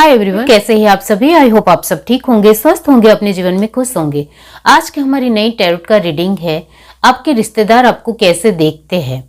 Hi everyone, कैसे हैं आप सभी। आई होप आप सब ठीक होंगे, स्वस्थ होंगे, अपने जीवन में खुश होंगे। आज की हमारी नई टैरोट का रीडिंग है आपके रिश्तेदार आपको कैसे देखते हैं।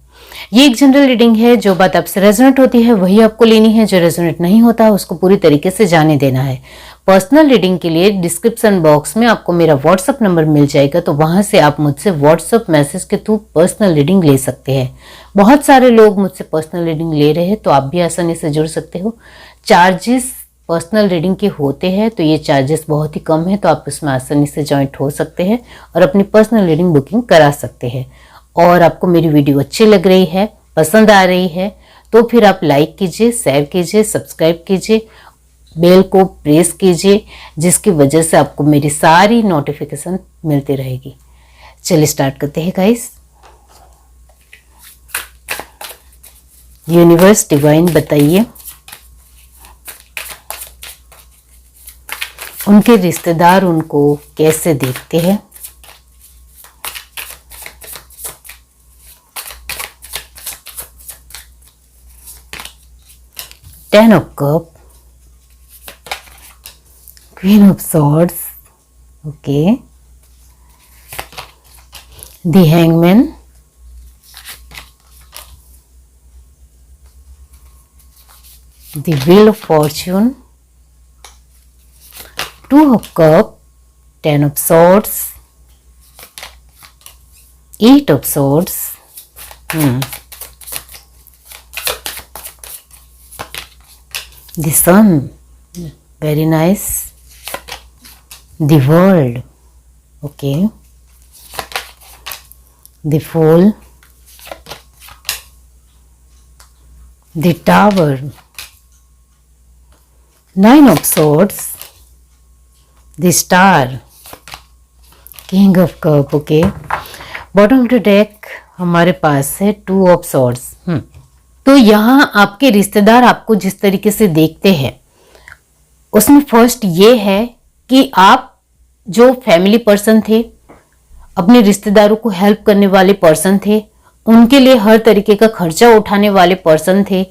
ये एक जनरल रीडिंग है। जो बात आपसे रेजोनेट होती है वही आपको लेनी है, जो रेजोनेट नहीं होता है उसको पूरी तरीके से जाने देना है। पर्सनल रीडिंग के लिए डिस्क्रिप्शन बॉक्स में आपको मेरा व्हाट्सएप नंबर मिल जाएगा, तो वहां से आप मुझसे व्हाट्सएप मैसेज के थ्रू पर्सनल रीडिंग ले सकते हैं। बहुत सारे लोग मुझसे पर्सनल रीडिंग ले रहे हैं, तो आप भी आसानी से जुड़ सकते हो। चार्जेस पर्सनल रीडिंग के होते हैं, तो ये चार्जेस बहुत ही कम है, तो आप इसमें आसानी से ज्वाइंट हो सकते हैं और अपनी पर्सनल रीडिंग बुकिंग करा सकते हैं। और आपको मेरी वीडियो अच्छी लग रही है, पसंद आ रही है, तो फिर आप लाइक कीजिए, शेयर कीजिए, सब्सक्राइब कीजिए, बेल को प्रेस कीजिए, जिसकी वजह से आपको मेरी सारी नोटिफिकेशन मिलती रहेगी। चलिए स्टार्ट करते हैं गाइस। यूनिवर्स डिवाइन बताइए उनके रिश्तेदार उनको कैसे देखते हैं। Ten of cup, queen of swords, okay, the hangman, the wheel of fortune, two of cup, ten of swords, eight of swords, the sun, very nice, the world, okay, the fool, the tower, nine of swords, the star, king of cup, okay। Bottom to deck हमारे पास है two of swords. तो यहाँ आपके रिश्तेदार आपको जिस तरीके से देखते हैं उसमें फर्स्ट ये है कि आप जो फैमिली पर्सन थे, अपने रिश्तेदारों को हेल्प करने वाले पर्सन थे, उनके लिए हर तरीके का खर्चा उठाने वाले पर्सन थे,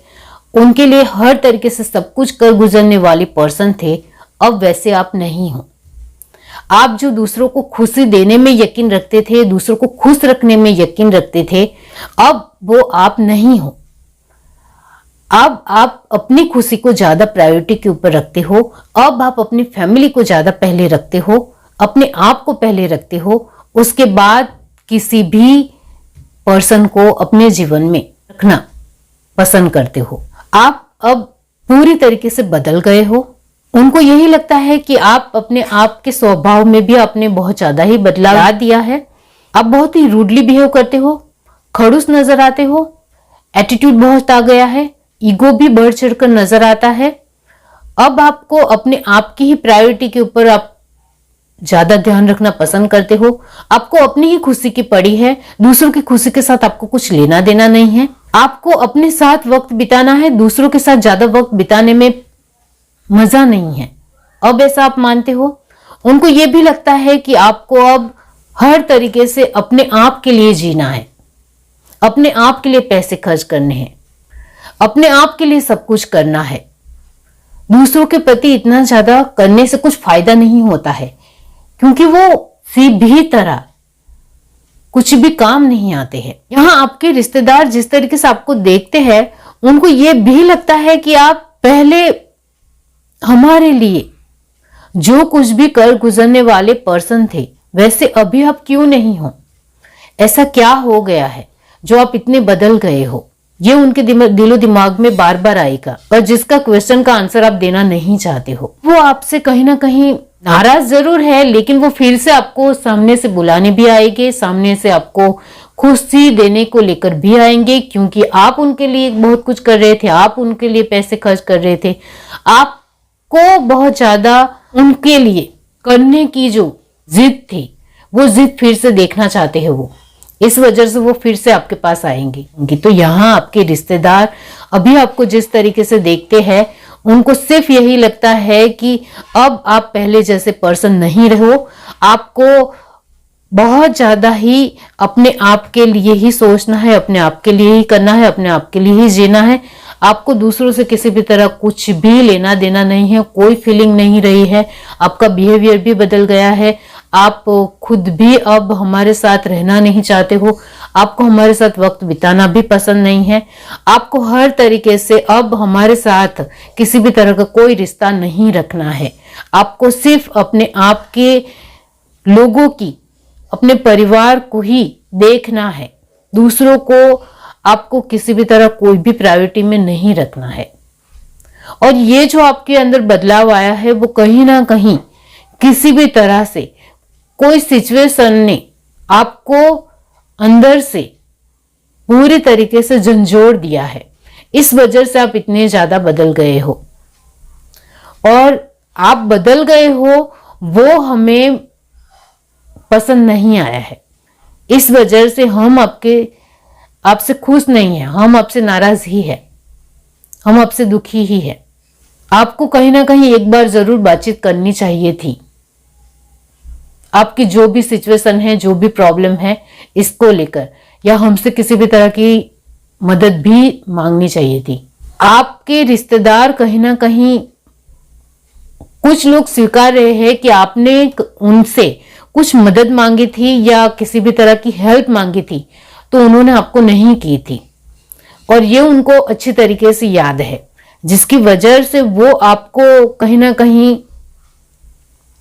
उनके लिए हर तरीके से सब कुछ कर गुजरने वाले पर्सन थे। अब वैसे आप नहीं हो। आप जो दूसरों को खुशी देने में यकीन रखते थे, दूसरों को खुश रखने में यकीन रखते थे, अब वो आप नहीं हो। अब आप अपनी खुशी को ज्यादा प्रायोरिटी के ऊपर रखते हो। अब आप अपनी फैमिली को ज्यादा पहले रखते हो, अपने आप को पहले रखते हो, उसके बाद किसी भी पर्सन को अपने जीवन में रखना पसंद करते हो। आप अब पूरी तरीके से बदल गए हो। उनको यही लगता है कि आप अपने आप के स्वभाव में भी आपने बहुत ज्यादा ही बदलाव ला दिया है। आप बहुत ही रूडली बिहेव करते हो, खड़ूस नजर आते हो, एटीट्यूड बहुत आ गया है, ईगो भी बढ़ चढ़कर नजर आता है। अब आपको अपने आप की ही प्रायोरिटी के ऊपर आप ज्यादा ध्यान रखना पसंद करते हो। आपको अपनी ही खुशी की पड़ी है, दूसरों की खुशी के साथ आपको कुछ लेना देना नहीं है। आपको अपने साथ वक्त बिताना है, दूसरों के साथ ज्यादा वक्त बिताने में मजा नहीं है। अब ऐसा आप मानते हो। उनको यह भी लगता है कि आपको अब हर तरीके से अपने आप के लिए जीना है, अपने आप के लिए पैसे खर्च करने हैं, अपने आप के लिए सब कुछ करना है। दूसरों के प्रति इतना ज्यादा करने से कुछ फायदा नहीं होता है, क्योंकि वो सीधी तरह कुछ भी काम नहीं आते हैं। यहाँ आपके रिश्तेदार जिस तरीके से आपको देखते हैं, उनको ये भी लगता है कि आप पहले हमारे लिए जो कुछ भी कर गुजरने वाले पर्सन थे, वैसे अभी आप क्यों नहीं हो। ऐसा क्या हो गया है जो आप इतने बदल गए हो। ये उनके दिलो दिमाग में बार बार आएगा, और जिसका क्वेश्चन का आंसर आप देना नहीं चाहते हो। वो आपसे कहीं ना कहीं नाराज जरूर है, लेकिन वो फिर से आपको सामने से बुलाने भी आएंगे, सामने से आपको खुशी देने को लेकर भी आएंगे, क्योंकि आप उनके लिए बहुत कुछ कर रहे थे, आप उनके लिए पैसे खर्च कर रहे थे, आपको बहुत ज्यादा उनके लिए करने की जो जिद थी, वो जिद फिर से देखना चाहते हैं वो। इस वजह से वो फिर से आपके पास आएंगे। तो यहाँ आपके रिश्तेदार अभी आपको जिस तरीके से देखते हैं, उनको सिर्फ यही लगता है कि अब आप पहले जैसे पर्सन नहीं रहो। आपको बहुत ज्यादा ही अपने आप के लिए ही सोचना है, अपने आप के लिए ही करना है, अपने आप के लिए ही जीना है। आपको दूसरों से किसी भी तरह कुछ भी लेना देना नहीं है, कोई फीलिंग नहीं रही है, आपका बिहेवियर भी बदल गया है, आप खुद भी अब हमारे साथ रहना नहीं चाहते हो, आपको हमारे साथ वक्त बिताना भी पसंद नहीं है, आपको हर तरीके से अब हमारे साथ किसी भी तरह का कोई रिश्ता नहीं रखना है, आपको सिर्फ अपने आप के लोगों की, अपने परिवार को ही देखना है, दूसरों को आपको किसी भी तरह कोई भी प्रायोरिटी में नहीं रखना है। और ये जो आपके अंदर बदलाव आया है वो कहीं ना कहीं किसी भी तरह से कोई सिचुएशन ने आपको अंदर से पूरी तरीके से झंझोड़ दिया है, इस वजह से आप इतने ज्यादा बदल गए हो। और आप बदल गए हो वो हमें पसंद नहीं आया है, इस वजह से हम आपसे खुश नहीं है, हम आपसे नाराज ही है, हम आपसे दुखी ही है। आपको कहीं ना कहीं एक बार जरूर बातचीत करनी चाहिए थी, आपकी जो भी सिचुएशन है, जो भी प्रॉब्लम है इसको लेकर, या हमसे किसी भी तरह की मदद भी मांगनी चाहिए थी। आपके रिश्तेदार कहीं ना कहीं कुछ लोग स्वीकार रहे हैं कि आपने उनसे कुछ मदद मांगी थी या किसी भी तरह की हेल्प मांगी थी, तो उन्होंने आपको नहीं की थी, और ये उनको अच्छी तरीके से याद है, जिसकी वजह से वो आपको कहीं ना कहीं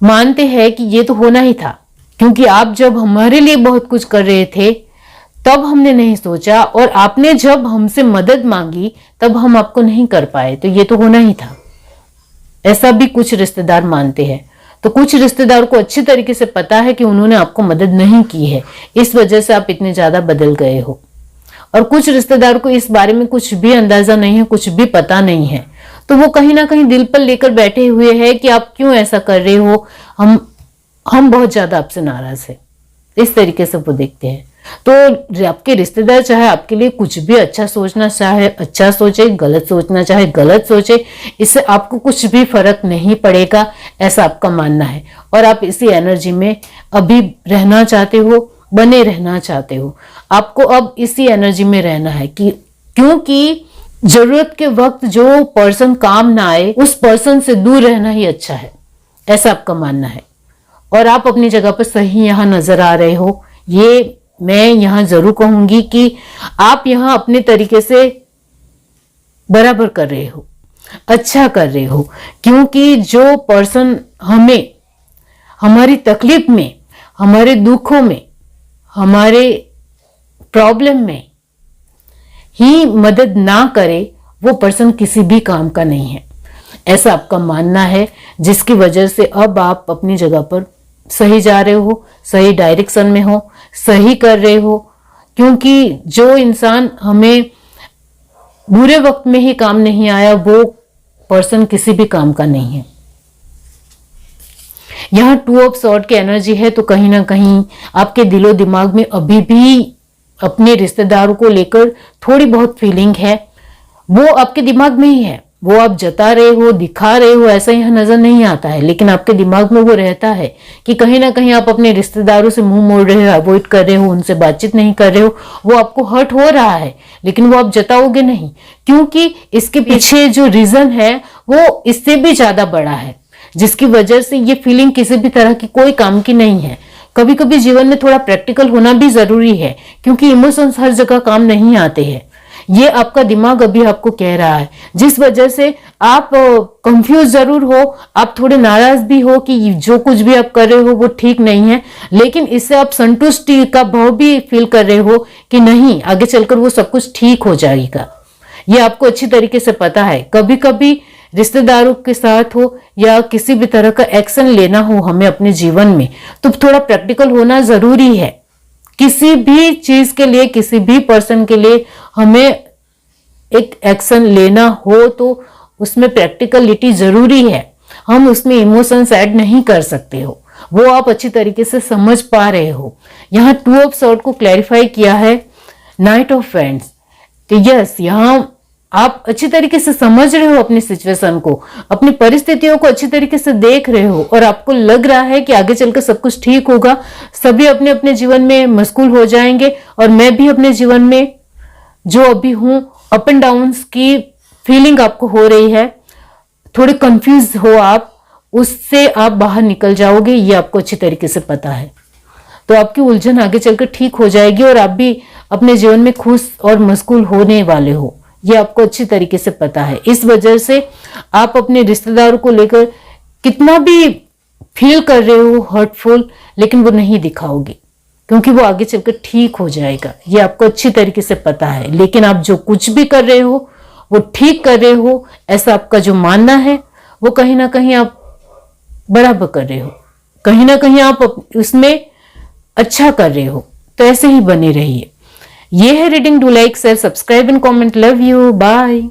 मानते हैं कि ये तो होना ही था, क्योंकि आप जब हमारे लिए बहुत कुछ कर रहे थे तब हमने नहीं सोचा, और आपने जब हमसे मदद मांगी तब हम आपको नहीं कर पाए, तो ये तो होना ही था। ऐसा भी कुछ रिश्तेदार मानते हैं। तो कुछ रिश्तेदार को अच्छी तरीके से पता है कि उन्होंने आपको मदद नहीं की है, इस वजह से आप इतने ज्यादा बदल गए हो। और कुछ रिश्तेदार को इस बारे में कुछ भी अंदाजा नहीं है, कुछ भी पता नहीं है, तो वो कहीं ना कहीं दिल पर लेकर बैठे हुए हैं कि आप क्यों ऐसा कर रहे हो, हम बहुत ज्यादा आपसे नाराज है, इस तरीके से वो देखते हैं। तो आपके रिश्तेदार चाहे आपके लिए कुछ भी अच्छा सोचना चाहे अच्छा सोचे, गलत सोचना चाहे गलत सोचे, इससे आपको कुछ भी फर्क नहीं पड़ेगा, ऐसा आपका मानना है। और आप इसी एनर्जी में अभी रहना चाहते हो, बने रहना चाहते हो। आपको अब इसी एनर्जी में रहना है क्योंकि जरूरत के वक्त जो पर्सन काम ना आए उस पर्सन से दूर रहना ही अच्छा है, ऐसा आपका मानना है। और आप अपनी जगह पर सही यहाँ नजर आ रहे हो, ये मैं यहाँ जरूर कहूंगी कि आप यहाँ अपने तरीके से बराबर कर रहे हो, अच्छा कर रहे हो, क्योंकि जो पर्सन हमें हमारी तकलीफ में, हमारे दुखों में, हमारे प्रॉब्लम में ही मदद ना करे वो पर्सन किसी भी काम का नहीं है, ऐसा आपका मानना है, जिसकी वजह से अब आप अपनी जगह पर सही जा रहे हो, सही डायरेक्शन में हो, सही कर रहे हो। क्योंकि जो इंसान हमें बुरे वक्त में ही काम नहीं आया वो पर्सन किसी भी काम का नहीं है। यहाँ 2 ऑफ सॉर्ड की एनर्जी है, तो कहीं ना कहीं आपके दिलो दिमाग में अभी भी अपने रिश्तेदारों को लेकर थोड़ी बहुत फीलिंग है, वो आपके दिमाग में ही है, वो आप जता रहे हो, दिखा रहे हो, ऐसा यहाँ नजर नहीं आता है, लेकिन आपके दिमाग में वो रहता है कि कहीं ना कहीं आप अपने रिश्तेदारों से मुंह मोड़ रहे हो, अवॉइड कर रहे हो, उनसे बातचीत नहीं कर रहे हो, वो आपको हर्ट हो रहा है, लेकिन वो आप जताओगे नहीं, क्योंकि इसके पीछे जो रीजन है वो इससे भी ज्यादा बड़ा है, जिसकी वजह से ये फीलिंग किसी भी तरह की कोई काम की नहीं है। कभी कभी जीवन में थोड़ा प्रैक्टिकल होना भी जरूरी है, क्योंकि इमोशंस हर जगह काम नहीं आते हैं, ये आपका दिमाग अभी आपको कह रहा है, जिस वजह से आप कंफ्यूज जरूर हो, आप थोड़े नाराज भी हो कि जो कुछ भी आप कर रहे हो वो ठीक नहीं है, लेकिन इससे आप संतुष्टि का भाव भी फील कर रहे हो कि नहीं, आगे चलकर वो सब कुछ ठीक हो जाएगा। ये आपको अच्छी तरीके से पता है। कभी कभी रिश्तेदारों के साथ हो या किसी भी तरह का एक्शन लेना हो हमें अपने जीवन में, तो थोड़ा प्रैक्टिकल होना जरूरी है। किसी भी चीज के लिए, किसी भी पर्सन के लिए हमें एक एक्शन लेना हो तो उसमें प्रैक्टिकलिटी जरूरी है, हम उसमें इमोशंस ऐड नहीं कर सकते हो, वो आप अच्छी तरीके से समझ पा रहे हो। यहाँ 2 ऑफ सॉर्ड को क्लैरिफाई किया है नाइट ऑफ वैंड्स, तो यस, यहाँ आप अच्छी तरीके से समझ रहे हो अपनी सिचुएशन को, अपनी परिस्थितियों को अच्छी तरीके से देख रहे हो, और आपको लग रहा है कि आगे चलकर सब कुछ ठीक होगा, सभी अपने अपने जीवन में मशगूल हो जाएंगे, और मैं भी अपने जीवन में जो अभी हूं अप एंड डाउन्स की फीलिंग आपको हो रही है, थोड़े कंफ्यूज हो आप, उससे आप बाहर निकल जाओगे, ये आपको अच्छी तरीके से पता है। तो आपकी उलझन आगे चलकर ठीक हो जाएगी और आप भी अपने जीवन में खुश और मशगूल होने वाले हो, ये आपको अच्छी तरीके से पता है। इस वजह से आप अपने रिश्तेदारों को लेकर कितना भी फील कर रहे हो हर्टफुल, लेकिन वो नहीं दिखाओगे, क्योंकि वो आगे चलकर ठीक हो जाएगा, ये आपको अच्छी तरीके से पता है। लेकिन आप जो कुछ भी कर रहे हो वो ठीक कर रहे हो, ऐसा आपका जो मानना है, वो कहीं ना कहीं आप बराबर कर रहे हो, कहीं ना कहीं आप उसमें अच्छा कर रहे हो। तो ऐसे ही बने रहिए। ये है reading. Do like, share, subscribe and comment. Love you, bye.